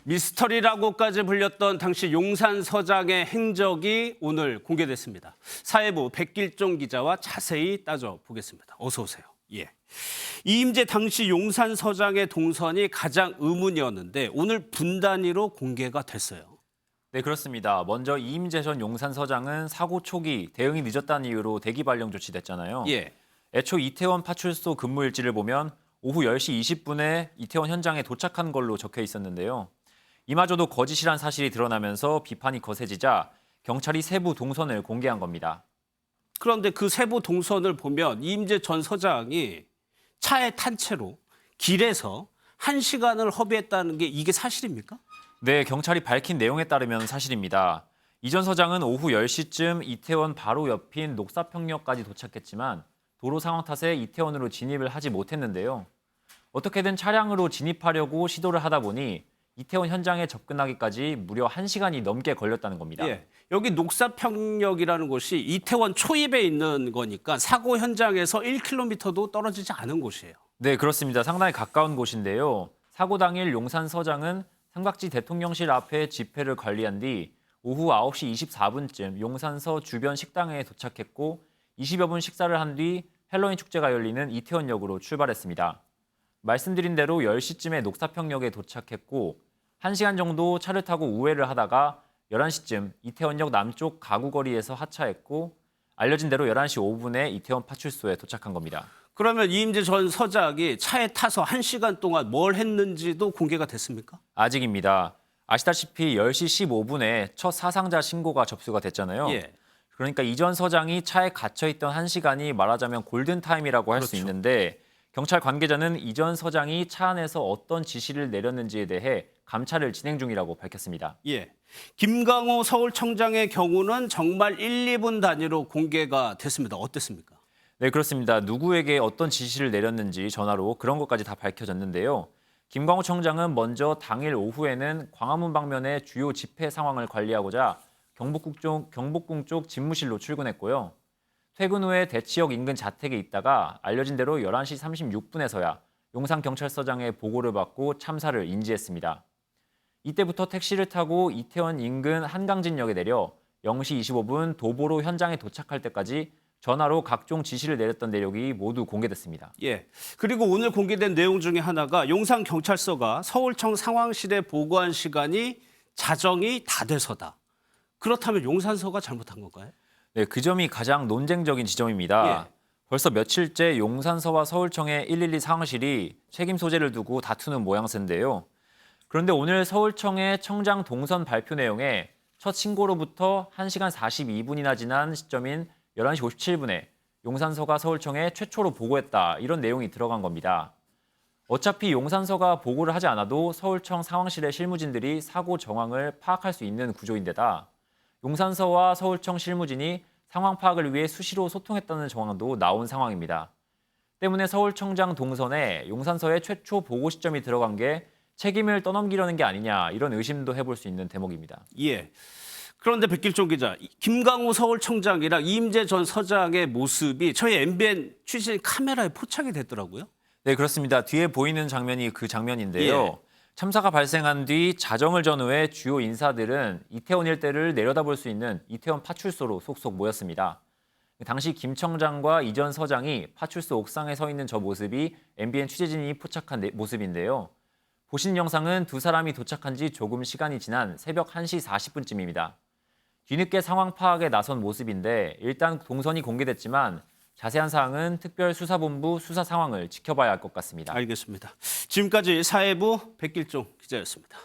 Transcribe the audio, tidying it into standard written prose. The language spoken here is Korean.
미스터리라고까지 불렸던 당시 용산 서장의 행적이 오늘 공개됐습니다. 사회부 백길종 기자와 자세히 따져보겠습니다. 어서 오세요. 예. 이임재 당시 용산 서장의 동선이 가장 의문이었는데 오늘 분단위로 공개가 됐어요. 네, 그렇습니다. 먼저 이임재 전 용산 서장은 사고 초기 대응이 늦었다는 이유로 대기 발령 조치됐잖아요. 예. 애초 이태원 파출소 근무 일지를 보면 오후 10시 20분에 이태원 현장에 도착한 걸로 적혀 있었는데요. 이마저도 거짓이란 사실이 드러나면서 비판이 거세지자 경찰이 세부 동선을 공개한 겁니다. 그런데 그 세부 동선을 보면 이임재 전 서장이 차에 탄 채로 길에서 1시간을 허비했다는 게 이게 사실입니까? 네, 경찰이 밝힌 내용에 따르면 사실입니다. 이 전 서장은 오후 10시쯤 이태원 바로 옆인 녹사평역까지 도착했지만 도로 상황 탓에 이태원으로 진입을 하지 못했는데요. 어떻게든 차량으로 진입하려고 시도를 하다 보니 이태원 현장에 접근하기까지 무려 1시간이 넘게 걸렸다는 겁니다. 예. 여기 녹사평역이라는 곳이 이태원 초입에 있는 거니까 사고 현장에서 1km도 떨어지지 않은 곳이에요. 네, 그렇습니다. 상당히 가까운 곳인데요. 사고 당일 용산 서장은 삼각지 대통령실 앞에 집회를 관리한 뒤 오후 9시 24분쯤 용산서 주변 식당에 도착했고 20여 분 식사를 한 뒤 헬로윈 축제가 열리는 이태원역으로 출발했습니다. 말씀드린 대로 10시쯤에 녹사평역에 도착했고 1시간 정도 차를 타고 우회를 하다가 11시쯤 이태원역 남쪽 가구거리에서 하차했고 알려진 대로 11시 5분에 이태원 파출소에 도착한 겁니다. 그러면 이임재 전 서장이 차에 타서 1시간 동안 뭘 했는지도 공개가 됐습니까? 아직입니다. 아시다시피 10시 15분에 첫 사상자 신고가 접수가 됐잖아요. 예. 그러니까 이 전 서장이 차에 갇혀있던 1시간이 말하자면 골든타임이라고 할 수 그렇죠. 있는데 경찰 관계자는 이 전 서장이 차 안에서 어떤 지시를 내렸는지에 대해 감찰을 진행 중이라고 밝혔습니다. 예. 김강호 서울청장의 경우는 정말 1, 2분 단위로 공개가 됐습니다. 어땠습니까? 네, 그렇습니다. 누구에게 어떤 지시를 내렸는지 전화로 그런 것까지 다 밝혀졌는데요. 김광호 청장은 먼저 당일 오후에는 광화문 방면의 주요 집회 상황을 관리하고자 경복궁 쪽 집무실로 출근했고요. 퇴근 후에 대치역 인근 자택에 있다가 알려진 대로 11시 36분에서야 용산경찰서장의 보고를 받고 참사를 인지했습니다. 이때부터 택시를 타고 이태원 인근 한강진역에 내려 0시 25분 도보로 현장에 도착할 때까지 전화로 각종 지시를 내렸던 내용이 모두 공개됐습니다. 예. 그리고 오늘 공개된 내용 중에 하나가 용산경찰서가 서울청 상황실에 보고한 시간이 자정이 다 돼서다. 그렇다면 용산서가 잘못한 건가요? 네, 그 점이 가장 논쟁적인 지점입니다. 예. 벌써 며칠째 용산서와 서울청의 112 상황실이 책임 소재를 두고 다투는 모양새인데요. 그런데 오늘 서울청의 청장 동선 발표 내용에 첫 신고로부터 1시간 42분이나 지난 시점인 11시 57분에 용산서가 서울청에 최초로 보고했다 이런 내용이 들어간 겁니다. 어차피 용산서가 보고를 하지 않아도 서울청 상황실의 실무진들이 사고 정황을 파악할 수 있는 구조인데다 용산서와 서울청 실무진이 상황 파악을 위해 수시로 소통했다는 정황도 나온 상황입니다. 때문에 서울청장 동선에 용산서의 최초 보고 시점이 들어간 게 책임을 떠넘기려는 게 아니냐 이런 의심도 해볼 수 있는 대목입니다. 예. 그런데 백길종 기자, 김강호 서울청장이랑 이임재 전 서장의 모습이 저희 MBN 취재 카메라에 포착이 됐더라고요. 네, 그렇습니다. 뒤에 보이는 장면이 그 장면인데요. 예. 참사가 발생한 뒤 자정을 전후해 주요 인사들은 이태원 일대를 내려다볼 수 있는 이태원 파출소로 속속 모였습니다. 당시 김 청장과 이 전 서장이 파출소 옥상에 서 있는 저 모습이 MBN 취재진이 포착한 모습인데요. 보신 영상은 두 사람이 도착한 지 조금 시간이 지난 새벽 1시 40분쯤입니다. 뒤늦게 상황 파악에 나선 모습인데 일단 동선이 공개됐지만 자세한 사항은 특별수사본부 수사 상황을 지켜봐야 할 것 같습니다. 알겠습니다. 지금까지 사회부 백길종 기자였습니다.